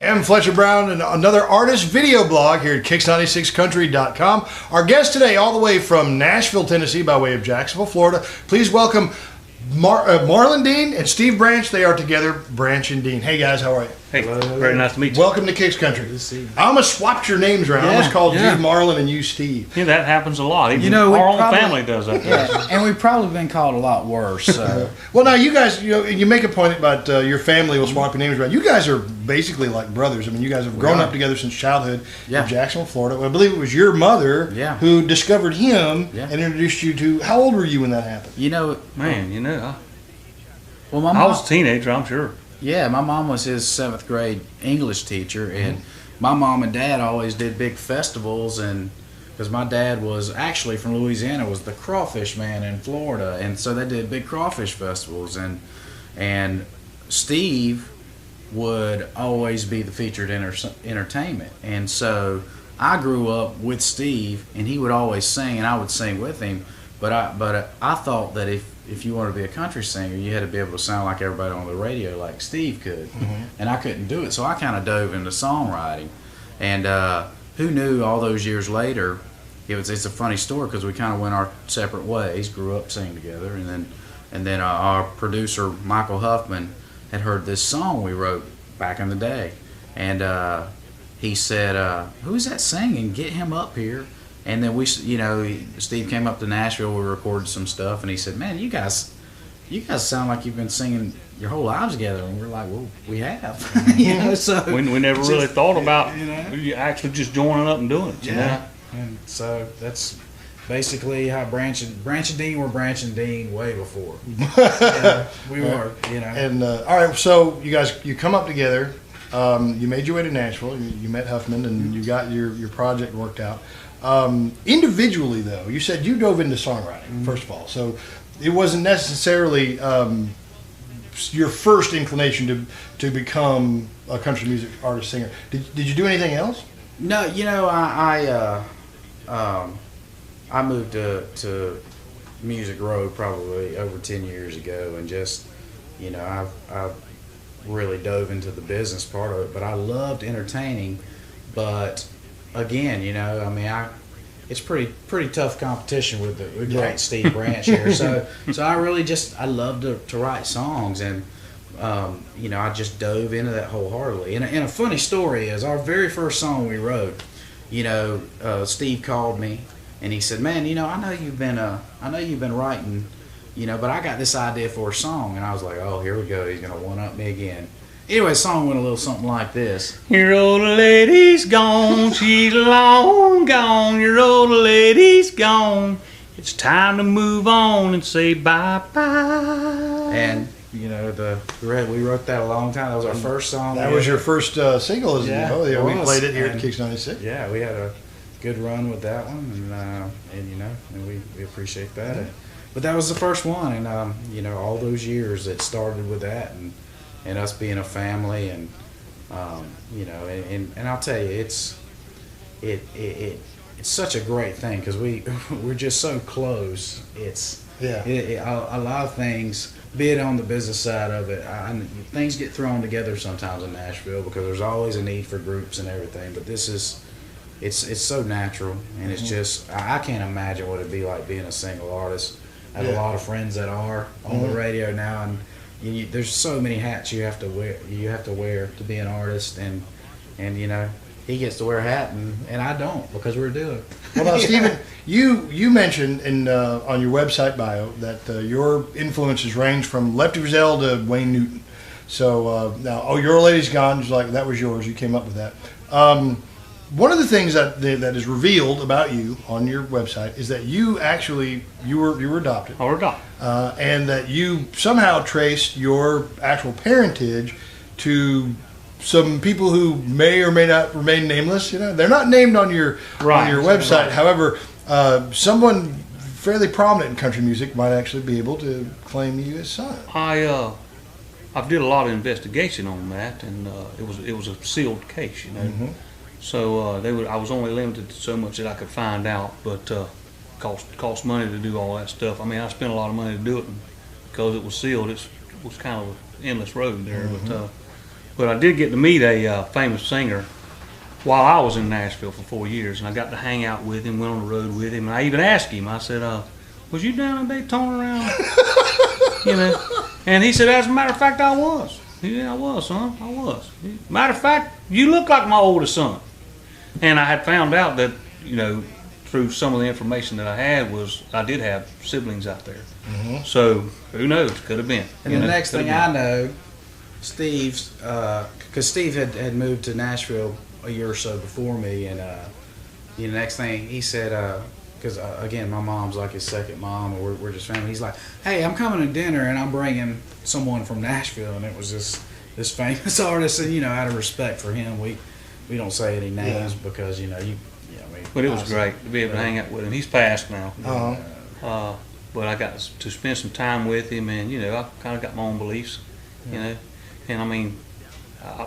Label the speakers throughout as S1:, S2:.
S1: I'm Fletcher Brown and another artist video blog here at KIX96country.com. Our guest today, all the way from Nashville, Tennessee, by way of Jacksonville, Florida. Please welcome Marlon Dean and Steve Branch. They are together, Branch and Dean. Hey guys, how are you?
S2: Hey, very nice to meet you.
S1: Welcome to KIX Country. I almost swapped your names around. I almost called you Marlon and you Steve.
S2: Yeah, that happens a lot. Even our own family does that.
S3: Yeah, and we've probably been called a lot worse. So.
S1: Well, now you guys, you make a point about your family will swap your names around. You guys are basically like brothers. I mean, you guys have grown up together since childhood in Jacksonville, Florida. I believe it was your mother who discovered him and introduced you to. How old were you when that happened?
S3: Well,
S2: I was a teenager, I'm sure.
S3: Yeah, my mom was his 7th grade English teacher, and my mom and dad always did big festivals, and because my dad was actually from Louisiana, was the crawfish man in Florida, and so they did big crawfish festivals, and Steve would always be the featured entertainment, and so I grew up with Steve, and he would always sing, and I would sing with him, but I thought that if you wanted to be a country singer, you had to be able to sound like everybody on the radio, like Steve could, and I couldn't do it. So I kind of dove into songwriting, and who knew? All those years later, it's a funny story because we kind of went our separate ways. Grew up singing together, and then our producer Michael Huffman had heard this song we wrote back in the day, and he said, "Who's that singing? Get him up here." And then Steve came up to Nashville. We recorded some stuff, and he said, "Man, you guys sound like you've been singing your whole lives together." And we're like, "Well, we have." So
S2: we never really thought about actually just joining up and doing it.
S3: And so that's basically how Branch and Dean were Branch and Dean way before. We were,
S1: And all right, so you come up together. You made your way to Nashville. You met Huffman, and you got your project worked out. Individually, though, you said you dove into songwriting, first of all. So it wasn't necessarily your first inclination to become a country music artist, singer. Did you do anything else?
S3: No, I moved to Music Row probably over 10 years ago, and just, I've really dove into the business part of it, but I loved entertaining. But again, it's pretty tough competition with the great Steve Branch here. So I really I love to write songs, and I just dove into that wholeheartedly. And a funny story is our very first song we wrote. Steve called me and he said, "Man, I know you've been writing, but I got this idea for a song." And I was like, "Oh, here we go. He's gonna one up me again." Anyway, the song went a little something like this.
S2: Your old lady's gone, she's long gone. Your old lady's gone. It's time to move on and say bye-bye.
S3: And, we wrote that a long time. That was our first song.
S1: That was your first single, isn't it? Oh, yeah, we played it here at KIX96.
S3: Yeah, we had a good run with that one, and we appreciate that. But that was the first one, and, all those years that started with that, and us being a family, and and I'll tell you, it's such a great thing because we're just so close. It's a lot of things, be it on the business side of it, things get thrown together sometimes in Nashville because there's always a need for groups and everything. But this is it's so natural, and it's just I can't imagine what it'd be like being a single artist. I have a lot of friends that are on the radio now, and there's so many hats you have to wear. You have to wear to be an artist, and he gets to wear a hat, and I don't because we're doing it.
S1: Well, now, Stephen, you mentioned on your website bio that your influences range from Lefty Frizzell to Wayne Newton. So now, your old lady's gone. That was yours. You came up with that. One of the things that is revealed about you on your website is that you were adopted.
S2: I was adopted.
S1: And that you somehow traced your actual parentage to some people who may or may not remain nameless. They're not named on your website. Right. However, someone fairly prominent in country music might actually be able to claim you as son.
S2: I did a lot of investigation on that, and it was a sealed case, So I was only limited to so much that I could find out, but cost money to do all that stuff. I mean, I spent a lot of money to do it, and because it was sealed, it was kind of an endless road there. But I did get to meet a famous singer while I was in Nashville for 4 years, and I got to hang out with him, went on the road with him, and I even asked him. I said, "Was you down in Daytona around?" You know, and he said, "As a matter of fact, I was." Yeah, I was, son. I was. Matter of fact, you look like my oldest son. And I had found out that, you know, through some of the information that I had, was I did have siblings out there. Mm-hmm. So who knows? Could have been.
S3: And the next thing I know, Steve's, because Steve had moved to Nashville a year or so before me, and the next thing he said, because again, my mom's like his second mom, or we're just family. He's like, "Hey, I'm coming to dinner, and I'm bringing someone from Nashville," and it was this famous artist, and out of respect for him, we don't say any names because
S2: But it was great to be able to hang out with him. He's passed now. But I got to spend some time with him, and I kind of got my own beliefs, and I mean,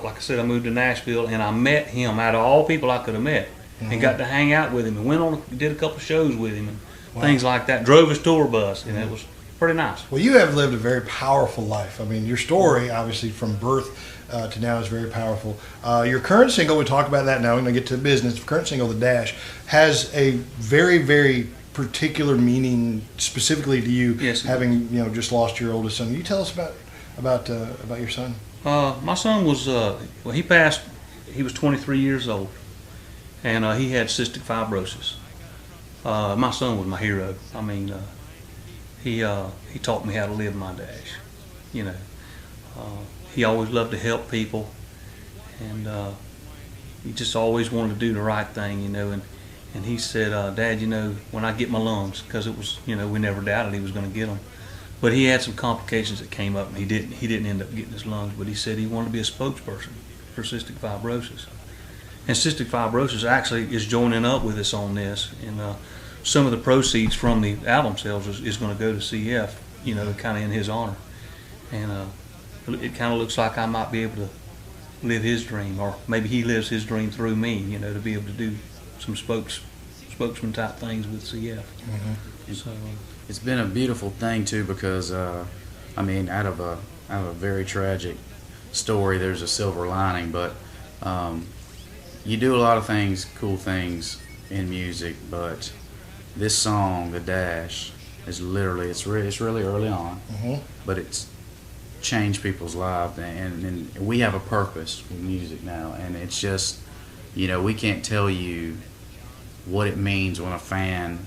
S2: like I said, I moved to Nashville, and I met him out of all people I could have met. And got to hang out with him, and did a couple of shows with him, and things like that. Drove his tour bus, and it was pretty nice.
S1: Well, you have lived a very powerful life. I mean, your story, obviously, from birth to now is very powerful. Your current single, we talk about that now, we're going to get to business. The current single, The Dash, has a very, very particular meaning specifically to you, having just lost your oldest son. Can you tell us about your son?
S2: My son was, he passed, he was 23 years old. And he had cystic fibrosis. My son was my hero. I mean, he taught me how to live my dash. He always loved to help people, and he just always wanted to do the right thing. And he said, "Dad, when I get my lungs," because it was, we never doubted he was going to get them. But he had some complications that came up, and he didn't end up getting his lungs. But he said he wanted to be a spokesperson for cystic fibrosis. And cystic fibrosis actually is joining up with us on this, and some of the proceeds from the album sales is going to go to CF, kind of in his honor. And it kind of looks like I might be able to live his dream, or maybe he lives his dream through me, to be able to do some spokesman type things with CF. Mm-hmm. So
S3: it's been a beautiful thing too, because out of a very tragic story, there's a silver lining, but. You do a lot of things, cool things in music, but this song, The Dash, is literally, it's really early on, but it's changed people's lives, and we have a purpose with music now, and it's just, we can't tell you what it means when a fan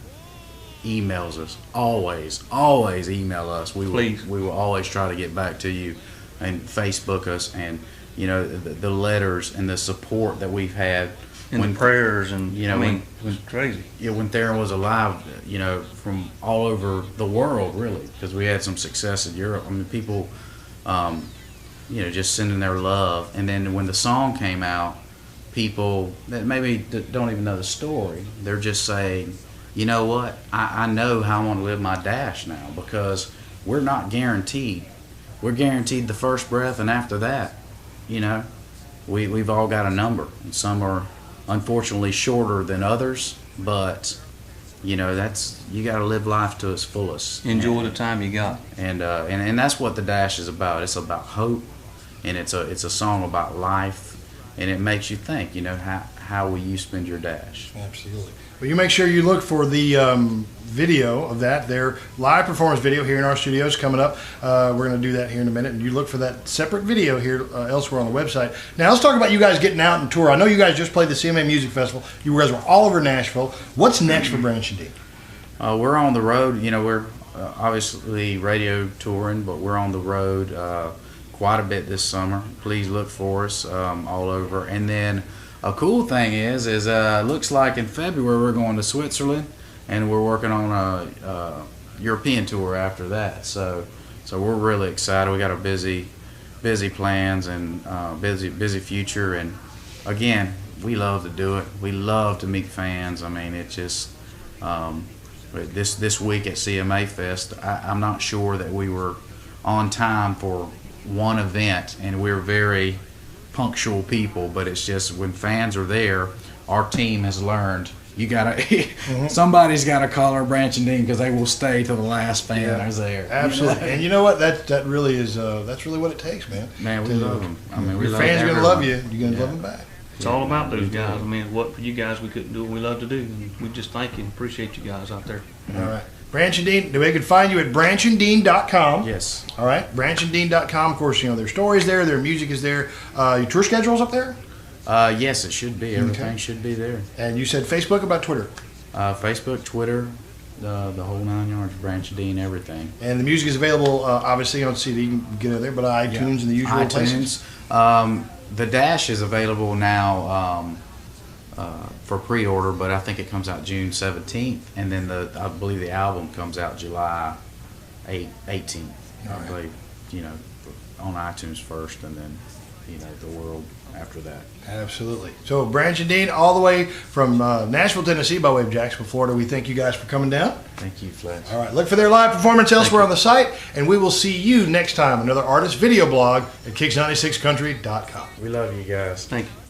S3: emails us. Always email us. We will always try to get back to you, and Facebook us, and the letters and the support that we've had,
S2: and the prayers, and when crazy.
S3: When Theron was alive, from all over the world, really, because we had some success in Europe. I mean, people, just sending their love, and then when the song came out, people that maybe don't even know the story, they're just saying, "You know what? I know how I want to live my dash now, because we're not guaranteed. We're guaranteed the first breath, and after that." We've all got a number, and some are unfortunately shorter than others, but that's, you got to live life to its fullest.
S2: Enjoy the time you got,
S3: and that's what The Dash is about. It's about hope, and it's a song about life, and it makes you think. How will you spend your dash?
S1: Absolutely. Well, you make sure you look for the video of that. Their live performance video here in our studios coming up. We're going to do that here in a minute, and you look for that separate video here elsewhere on the website. Now let's talk about you guys getting out and tour. I know you guys just played the CMA Music Festival. You guys were all over Nashville. What's next for Branch and Dean?
S3: We're on the road. We're obviously radio touring, but we're on the road quite a bit this summer. Please look for us all over. And then a cool thing is looks like in February we're going to Switzerland, and we're working on a European tour after that. So we're really excited. We got a busy plans and busy future. And again, we love to do it. We love to meet fans. I mean, it just this week at CMA Fest, I'm not sure that we were on time for one event, and we're very punctual people, but it's just when fans are there, our team has learned you gotta somebody's gotta call her Branch and Dean because they will stay till the last fan is there.
S1: Absolutely. And you know what? That really is that's really what it takes, man.
S3: Man, we love them. I mean,
S1: your fans are gonna love you. You're gonna love them back.
S2: It's all about those guys. I mean, what for you guys we couldn't do what we love to do. And we just thank you and appreciate you guys out there.
S1: All right. Branch and Dean, they can find you at branchanddean.com.
S3: Yes.
S1: All right. Branchanddean.com. Of course, their story's there, their music is there. Your tour schedule's up there?
S3: Yes, it should be. Everything should be there.
S1: And you said Facebook, about Twitter?
S3: Facebook, Twitter, the whole 9 yards, Branch and Dean, everything.
S1: And the music is available, obviously, on CD. You can get it there, but iTunes and the usual places.
S3: The Dash is available now for pre-order, but I think it comes out June 17th, and then I believe the album comes out July 18th. I believe, on iTunes first, and then the world after that.
S1: Absolutely. So Branch and Dean, all the way from Nashville, Tennessee, by way of Jacksonville, Florida. We thank you guys for coming down.
S3: Thank you, Fletcher.
S1: All right, look for their live performance elsewhere on the site, and we will see you next time. Another artist video blog at KIX96country.com.
S3: We love you guys.
S2: Thank you.